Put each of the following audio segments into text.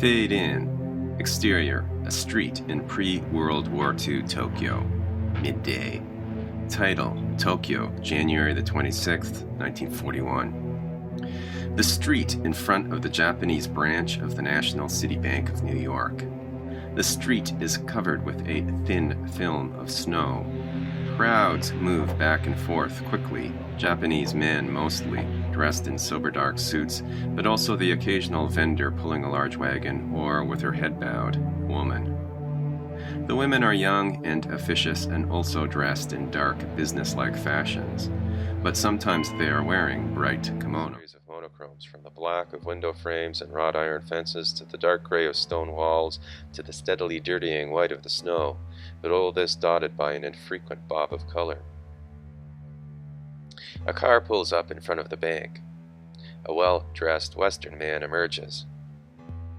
Fade in. Exterior, a street in pre-World War II Tokyo. Midday. Title, Tokyo, January the 26th, 1941. The street in front of the Japanese branch of the National City Bank of New York. The street is covered with a thin film of snow. Crowds move back and forth quickly, Japanese men mostly, dressed in sober dark suits, but also the occasional vendor pulling a large wagon or, with her head bowed, woman. The women are young and officious and also dressed in dark, businesslike fashions, but sometimes they are wearing bright kimonos. Of monochromes, from the black of window frames and wrought iron fences to the dark gray of stone walls to the steadily dirtying white of the snow, but all this dotted by an infrequent bob of color. A car pulls up in front of the bank. A well-dressed Western man emerges.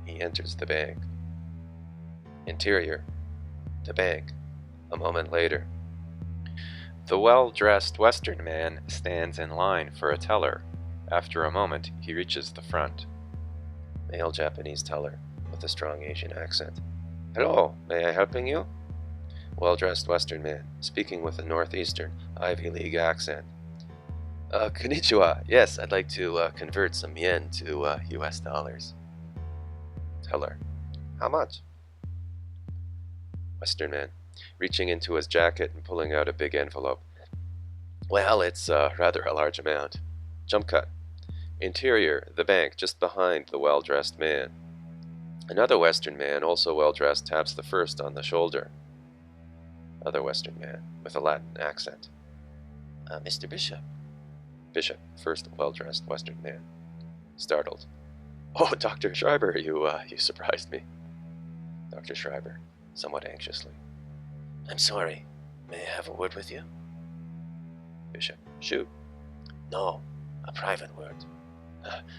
He enters the bank. Interior, the bank, a moment later. The well-dressed Western man stands in line for a teller. After a moment, he reaches the front. Male Japanese teller with a strong Asian accent. "Hello, may I helping you?" Well-dressed Western man, speaking with a northeastern, Ivy League accent. Konnichiwa. Yes, I'd like to convert some yen to US dollars. Teller. How much? Western man, reaching into his jacket and pulling out a big envelope. Well, it's rather a large amount. Jump cut. Interior, the bank, just behind the well-dressed man. Another Western man, also well-dressed, taps the first on the shoulder. Other Western man, with a Latin accent. Mr. Bishop. Bishop, first well-dressed Western man. Startled. Oh, Dr. Schreiber, you surprised me. Dr. Schreiber, somewhat anxiously. I'm sorry. May I have a word with you? Bishop, shoot. No, a private word.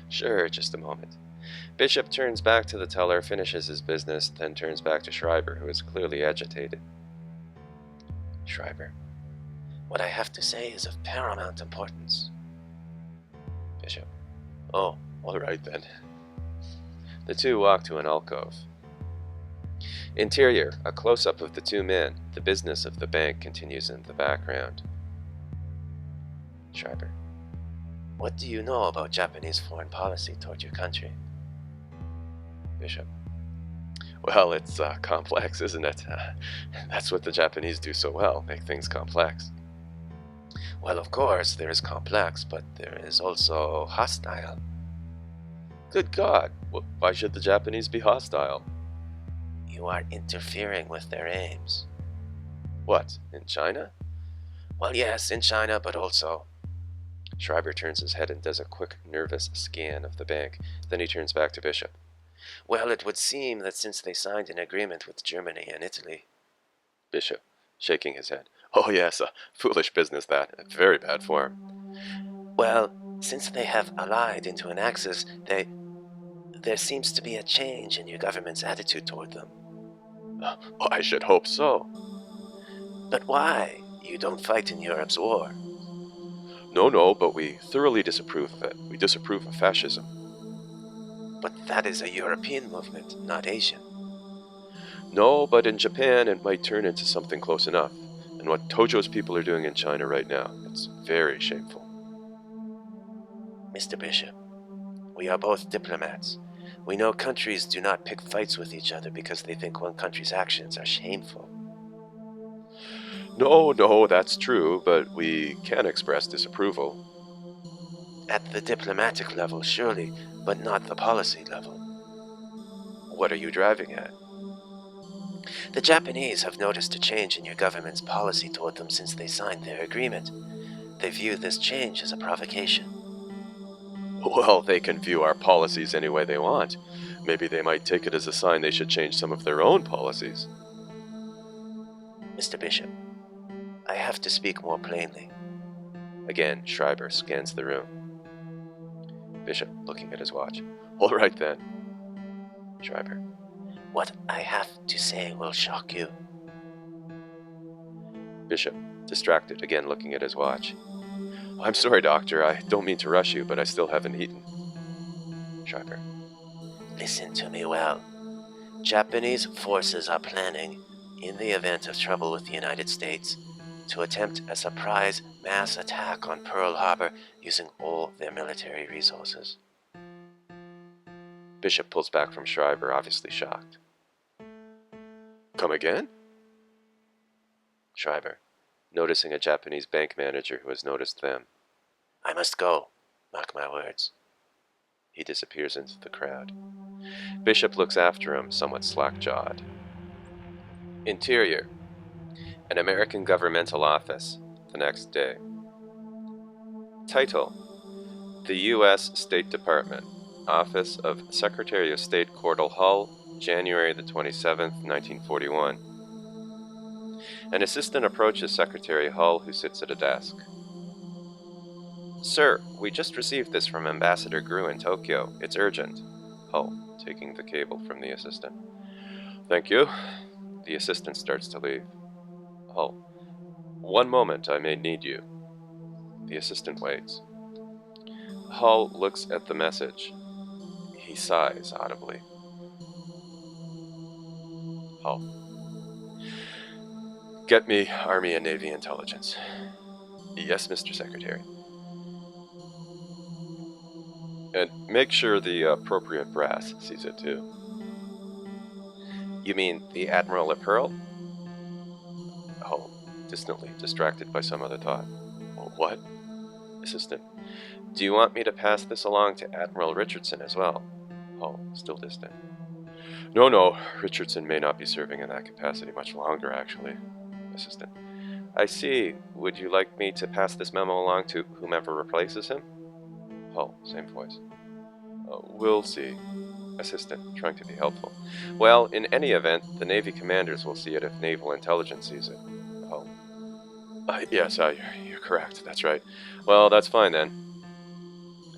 Sure, just a moment. Bishop turns back to the teller, finishes his business, then turns back to Schreiber, who is clearly agitated. Schreiber, what I have to say is of paramount importance. Bishop, oh, all right then. The two walk to an alcove. Interior, a close-up of the two men. The business of the bank continues in the background. Schreiber, what do you know about Japanese foreign policy toward your country? Bishop, well, it's complex, isn't it? That's what the Japanese do so well, make things complex. Well, of course, there is complex, but there is also hostile. Good God, why should the Japanese be hostile? You are interfering with their aims. What, in China? Well, yes, in China, but also... Schreiber turns his head and does a quick, nervous scan of the bank. Then he turns back to Bishop. Well, it would seem that since they signed an agreement with Germany and Italy... Bishop, shaking his head. Oh yes, a foolish business that. A very bad form. Well, since they have allied into an axis, there seems to be a change in your government's attitude toward them. Oh, I should hope so. But why? You don't fight in Europe's war. No, but we thoroughly disapprove of it. We disapprove of fascism. But that is a European movement, not Asian. No, but in Japan it might turn into something close enough. And what Tojo's people are doing in China right now, it's very shameful. Mr. Bishop, we are both diplomats. We know countries do not pick fights with each other because they think one country's actions are shameful. No, that's true, but we can express disapproval. At the diplomatic level, surely, but not the policy level. What are you driving at? The Japanese have noticed a change in your government's policy toward them since they signed their agreement. They view this change as a provocation. Well, they can view our policies any way they want. Maybe they might take it as a sign they should change some of their own policies. Mr. Bishop, I have to speak more plainly. Again, Schreiber scans the room. Bishop, looking at his watch. All right then. Schreiber, what I have to say will shock you. Bishop, distracted, again looking at his watch. I'm sorry, Doctor, I don't mean to rush you, but I still haven't eaten. Schreiber, listen to me well. Japanese forces are planning, in the event of trouble with the United States, to attempt a surprise mass attack on Pearl Harbor using all their military resources. Bishop pulls back from Schreiber, obviously shocked. Come again? Schreiber, noticing a Japanese bank manager who has noticed them. I must go. Mark my words. He disappears into the crowd. Bishop looks after him, somewhat slack-jawed. Interior. An American governmental office, the next day. Title: The U.S. State Department, Office of Secretary of State Cordell Hull, January the 27th, 1941. An assistant approaches Secretary Hull, who sits at a desk. Sir, we just received this from Ambassador Grew in Tokyo. It's urgent. Hull, taking the cable from the assistant. Thank you. The assistant starts to leave. Hull. One moment, I may need you. The assistant waits. Hull looks at the message. He sighs audibly. Hull. Get me Army and Navy intelligence. Yes, Mr. Secretary. And make sure the appropriate brass sees it too. You mean the Admiral at Pearl? Hull, distantly, distracted by some other thought. What? Assistant. Do you want me to pass this along to Admiral Richardson as well? Hull, still distant. No, Richardson may not be serving in that capacity much longer, actually. Assistant. I see. Would you like me to pass this memo along to whomever replaces him? Hull, same voice. We'll see. Assistant, trying to be helpful. Well, in any event, the Navy commanders will see it if Naval Intelligence sees it. Hull. Yes, you're correct. That's right. Well, that's fine then.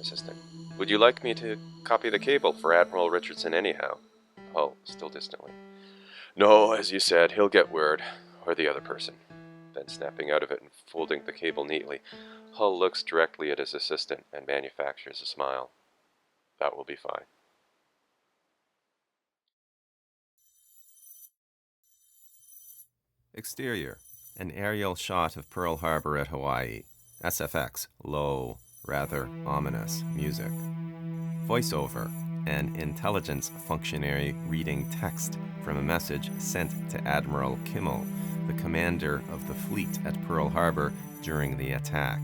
Assistant. Would you like me to copy the cable for Admiral Richardson anyhow? Hull, still distantly. No, as you said, he'll get word. Or the other person. Then snapping out of it and folding the cable neatly, Hull looks directly at his assistant and manufactures a smile. That will be fine. Exterior. An aerial shot of Pearl Harbor at Hawaii. SFX. Low, rather ominous music. Voiceover. An intelligence functionary reading text from a message sent to Admiral Kimmel, the commander of the fleet at Pearl Harbor during the attack.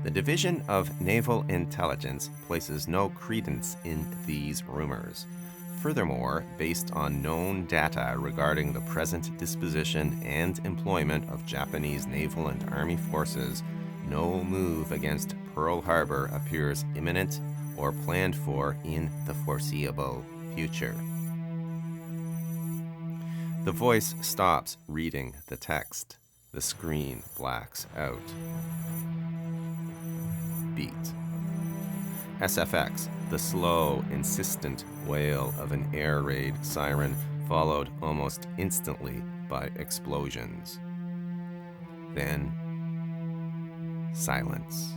The Division of Naval Intelligence places no credence in these rumors. Furthermore, based on known data regarding the present disposition and employment of Japanese naval and army forces, no move against Pearl Harbor appears imminent or planned for in the foreseeable future. The voice stops reading the text. The screen blacks out. Beat. SFX, the slow, insistent wail of an air raid siren, followed almost instantly by explosions. Then, silence.